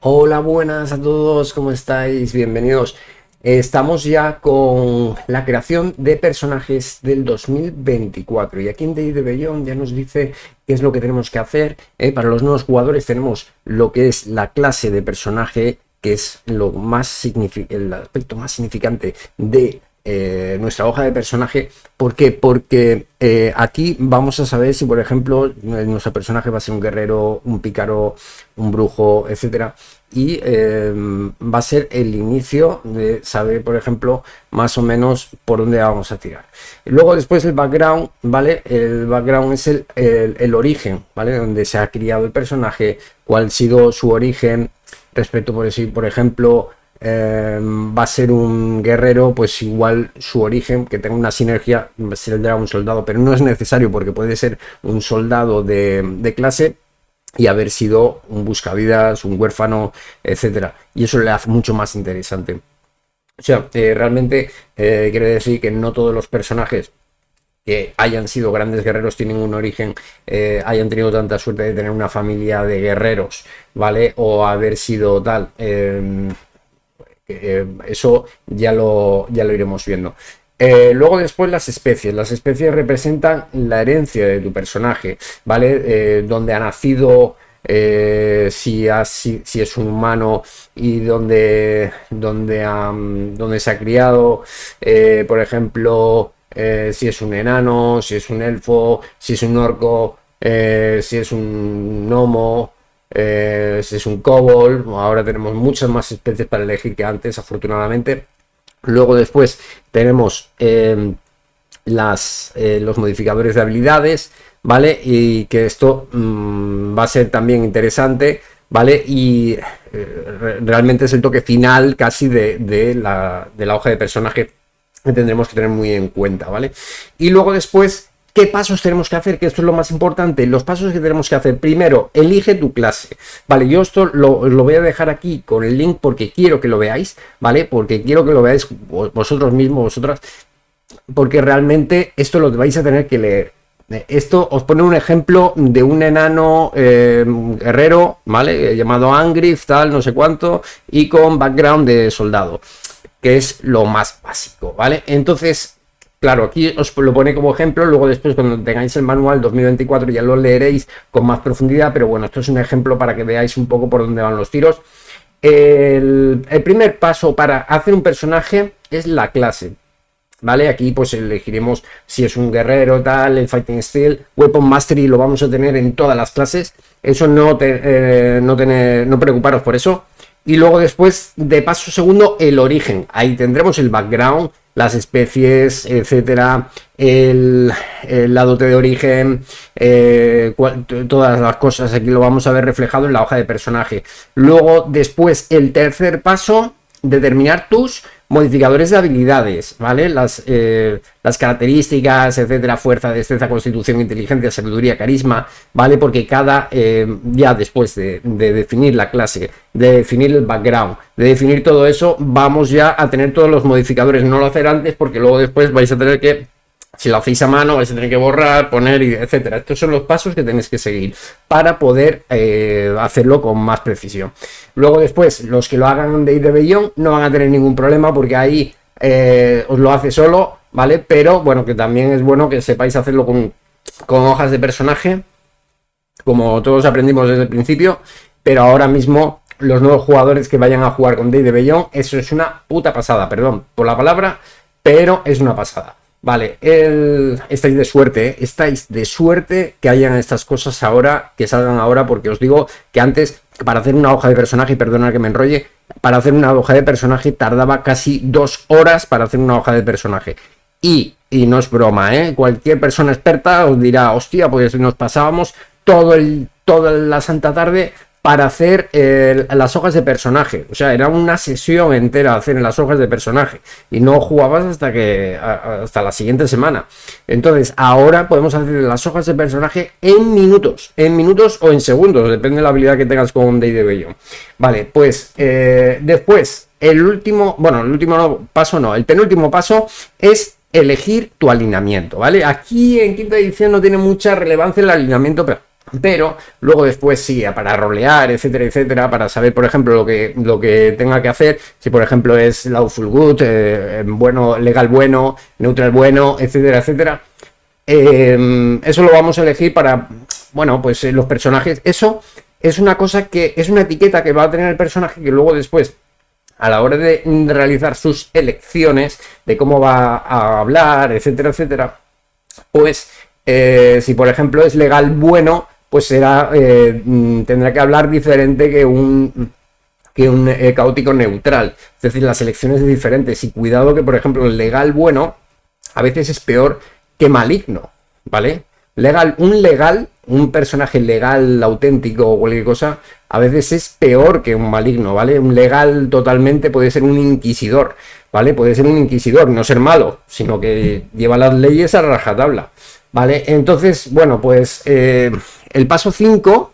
Hola, buenas a todos, ¿cómo estáis? Bienvenidos. Estamos ya con la creación de personajes del 2024 y aquí en Day de Beyond ya nos dice qué es lo que tenemos que hacer. Para los nuevos jugadores tenemos lo que es la clase de personaje, que es el aspecto más significante de nuestra hoja de personaje. ¿Por qué? Porque aquí vamos a saber si, por ejemplo, nuestro personaje va a ser un guerrero, un pícaro, un brujo, etcétera. Y va a ser el inicio de saber, por ejemplo, más o menos por dónde vamos a tirar. Y luego después el background, ¿vale? El background es el origen, ¿vale? Donde se ha criado el personaje, cuál ha sido su origen respecto, por decir, por ejemplo, va a ser un guerrero, pues igual su origen, que tenga una sinergia, va a ser el de un soldado, pero no es necesario porque puede ser un soldado de clase y haber sido un buscavidas, un huérfano, etcétera. Y eso le hace mucho más interesante. O sea, realmente quiere decir que no todos los personajes que hayan sido grandes guerreros tienen un origen, hayan tenido tanta suerte de tener una familia de guerreros, ¿vale? O haber sido tal. Eso ya lo iremos viendo. Luego después las especies. Las especies representan la herencia de tu personaje, ¿vale? Donde ha nacido, si es un humano y donde se ha criado, por ejemplo, si es un enano, si es un elfo, si es un orco, si es un gnomo. Si es un kobold, ahora tenemos muchas más especies para elegir que antes, afortunadamente. Luego después tenemos los modificadores de habilidades, ¿vale? Y que esto va a ser también interesante, ¿vale? Y realmente es el toque final casi de la hoja de personaje que tendremos que tener muy en cuenta, ¿vale? Y luego después, ¿qué pasos tenemos que hacer? Que esto es lo más importante. Los pasos que tenemos que hacer. Primero, elige tu clase. Vale, yo esto lo voy a dejar aquí con el link porque quiero que lo veáis, ¿vale? Porque quiero que lo veáis vosotros mismos, vosotras, porque realmente esto lo vais a tener que leer. Esto os pone un ejemplo de un enano guerrero, ¿vale? Llamado Angrif, tal, no sé cuánto, y con background de soldado, que es lo más básico, ¿vale? Entonces, claro, aquí os lo pone como ejemplo, luego después cuando tengáis el manual 2024 ya lo leeréis con más profundidad, pero bueno, esto es un ejemplo para que veáis un poco por dónde van los tiros. El primer paso para hacer un personaje es la clase, ¿vale? Aquí pues elegiremos si es un guerrero, tal, el Fighting Steel, Weapon Mastery lo vamos a tener en todas las clases, eso no preocuparos por eso. Y luego después, de paso segundo, el origen, ahí tendremos el background, las especies, etcétera, la dote de origen, todas las cosas aquí lo vamos a ver reflejado en la hoja de personaje. Luego, después, el tercer paso, determinar tus modificadores de habilidades, ¿vale? Las características, etcétera, fuerza, destreza, constitución, inteligencia, sabiduría, carisma, ¿vale? Porque ya después de definir la clase, de definir el background, de definir todo eso, vamos ya a tener todos los modificadores, no lo hacer antes porque luego después vais a tener que, si lo hacéis a mano, vais a tener que borrar, poner, etcétera. Estos son los pasos que tenéis que seguir para poder hacerlo con más precisión. Luego después, los que lo hagan de Beyond no van a tener ningún problema porque ahí os lo hace solo, ¿vale? Pero bueno, que también es bueno que sepáis hacerlo con hojas de personaje, como todos aprendimos desde el principio, pero ahora mismo los nuevos jugadores que vayan a jugar con Day de Beyond, eso es una puta pasada, perdón por la palabra, pero es una pasada. Vale, estáis de suerte, estáis de suerte que hayan estas cosas ahora, que salgan ahora, porque os digo que antes, para hacer una hoja de personaje, y perdona que me enrolle, para hacer una hoja de personaje tardaba casi 2 horas para hacer una hoja de personaje. Y no es broma, cualquier persona experta os dirá, hostia, pues nos pasábamos toda la santa tarde para hacer las hojas de personaje. O sea, era una sesión entera hacer las hojas de personaje y no jugabas hasta la siguiente semana. Entonces, ahora podemos hacer las hojas de personaje en minutos o en segundos, depende de la habilidad que tengas con Day de Beyond. Vale, pues después, el penúltimo paso es elegir tu alineamiento, ¿vale? Aquí en quinta edición no tiene mucha relevancia el alineamiento Pero luego después sí, para rolear, etcétera, etcétera, para saber, por ejemplo, lo que tenga que hacer, si por ejemplo es lawful good, bueno, legal bueno, neutral bueno, etcétera, etcétera. Eso lo vamos a elegir para, bueno, pues los personajes. Eso es una cosa que es una etiqueta que va a tener el personaje que luego después, a la hora de realizar sus elecciones, de cómo va a hablar, etcétera, etcétera, pues si por ejemplo es legal bueno, pues será, tendrá que hablar diferente que un caótico neutral. Es decir, las elecciones diferentes. Y cuidado que, por ejemplo, el legal bueno a veces es peor que maligno, ¿vale? Un personaje legal, auténtico o cualquier cosa, a veces es peor que un maligno, ¿vale? Un legal totalmente puede ser un inquisidor, ¿vale? Puede ser un inquisidor, no ser malo, sino que lleva las leyes a rajatabla, ¿vale? Entonces, bueno, pues el paso 5...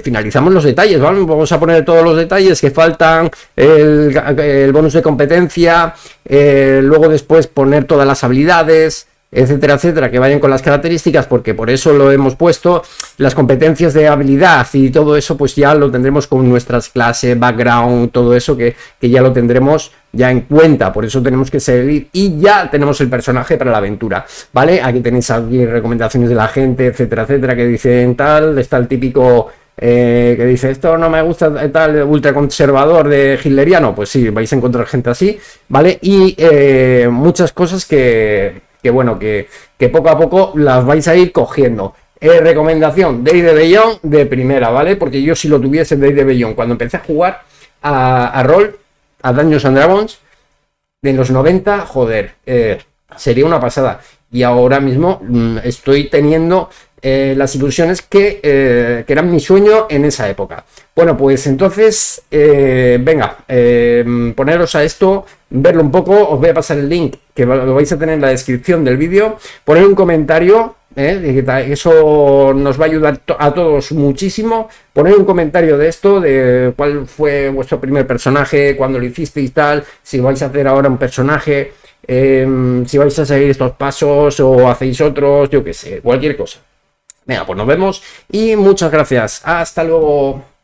finalizamos los detalles, ¿vale? Vamos a poner todos los detalles que faltan, el bonus de competencia, luego después poner todas las habilidades, etcétera, etcétera, que vayan con las características, porque por eso lo hemos puesto. Las competencias de habilidad y todo eso, pues ya lo tendremos con nuestras clases, background, todo eso que ya lo tendremos ya en cuenta. Por eso tenemos que seguir y ya tenemos el personaje para la aventura, ¿vale? Aquí tenéis aquí recomendaciones de la gente, etcétera, etcétera, que dicen tal. Está el típico que dice esto no me gusta, tal, ultraconservador de hitleriano. Pues sí, vais a encontrar gente así, ¿vale? Y muchas cosas que bueno, que poco a poco las vais a ir cogiendo. Recomendación, Day de Beyond de primera, ¿vale? Porque yo si lo tuviese Day de Beyond, cuando empecé a jugar a rol, a Dungeons and Dragons, de los 90, joder, sería una pasada. Y ahora mismo estoy teniendo las ilusiones que eran mi sueño en esa época. Bueno, pues entonces, venga, poneros a esto, verlo un poco. Os voy a pasar el link que lo vais a tener en la descripción del vídeo. Poner un comentario, eso nos va a ayudar a todos muchísimo. Poner un comentario de esto, de cuál fue vuestro primer personaje, cuándo lo hicisteis, tal, si vais a hacer ahora un personaje, si vais a seguir estos pasos o hacéis otros, yo qué sé, cualquier cosa. Venga, pues nos vemos y muchas gracias. Hasta luego.